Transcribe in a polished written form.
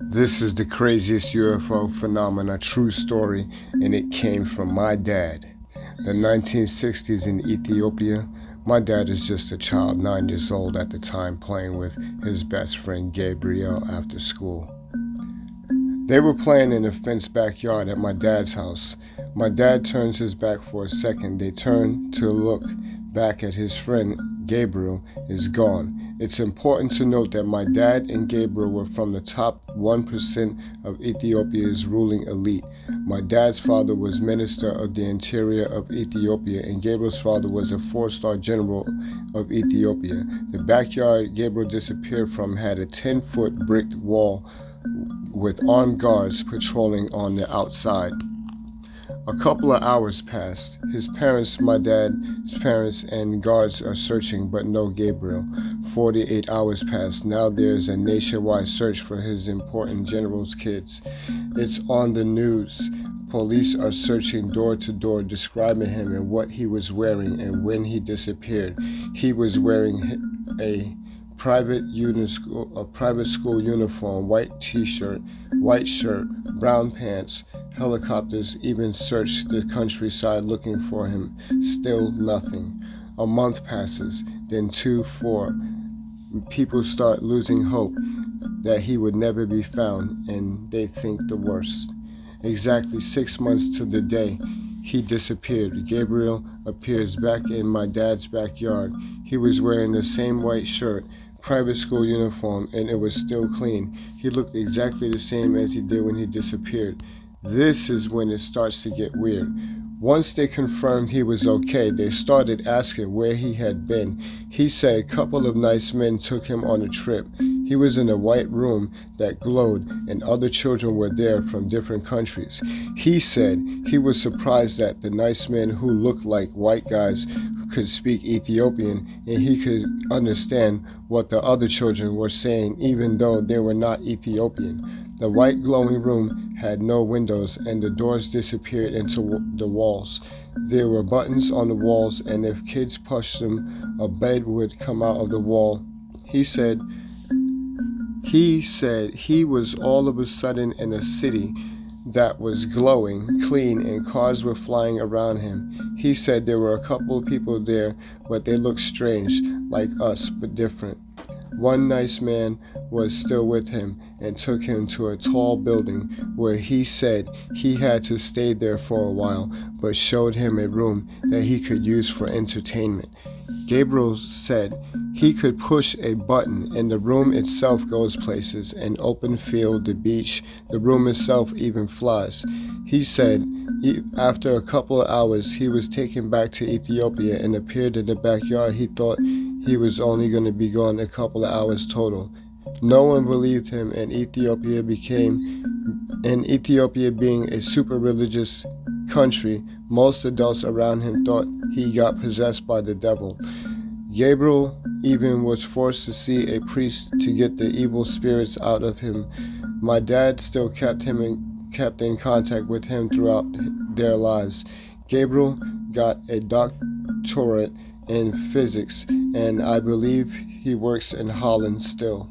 This is the craziest UFO phenomena, true story, and it came from my dad. The 1960s in Ethiopia. My dad is just a child, 9 years old at the time, playing with his best friend Gabriel after school. They were playing in a fenced backyard at my dad's house. My dad turns his back for a second. They turn to look back at his friend. Gabriel is gone. It's important to note that my dad and Gabriel were from the top 1% of Ethiopia's ruling elite. My dad's father was Minister of the Interior of Ethiopia, and Gabriel's father was a 4-star general of Ethiopia. The backyard Gabriel disappeared from had a 10-foot brick wall with armed guards patrolling on the outside. A couple of hours passed. His parents, my dad's parents, and guards are searching, but no Gabriel. 48 hours passed. Now there's a nationwide search for his important general's kids. It's on the news. Police are searching door to door, describing him and what he was wearing and when he disappeared. He was wearing a private school uniform, white t-shirt, white shirt, brown pants. Helicopters even searched the countryside looking for him. Still nothing. A month passes, then 2, 4. People start losing hope that he would never be found, and they think the worst. Exactly 6 months to the day he disappeared, Gabriel appears back in my dad's backyard. He was wearing the same white shirt, private school uniform, and it was still clean. He looked exactly the same as he did when he disappeared. This is when it starts to get weird. Once they confirmed he was okay, they started asking where he had been. He said a couple of nice men took him on a trip. He was in a white room that glowed, and other children were there from different countries. He said he was surprised that the nice men who looked like white guys could speak Ethiopian, and he could understand what the other children were saying even though they were not Ethiopian. The white glowing room had no windows, and the doors disappeared into the walls. There were buttons on the walls, and if kids pushed them, a bed would come out of the wall. He said he was all of a sudden in a city that was glowing, clean, and cars were flying around him. He said there were a couple of people there, but they looked strange, like us, but different. One nice man was still with him and took him to a tall building where he said he had to stay there for a while, but showed him a room that he could use for entertainment. Gabriel said he could push a button and the room itself goes places, an open field, the beach, the room itself even flies. He said after a couple of hours he was taken back to Ethiopia and appeared in the backyard. He thought he was only going to be gone a couple of hours total. No one believed him, and Ethiopia being a super religious country, most adults around him thought he got possessed by the devil. Gabriel even was forced to see a priest to get the evil spirits out of him. My dad still kept in contact with him throughout their lives. Gabriel got a doctorate in physics, and I believe he works in Holland still.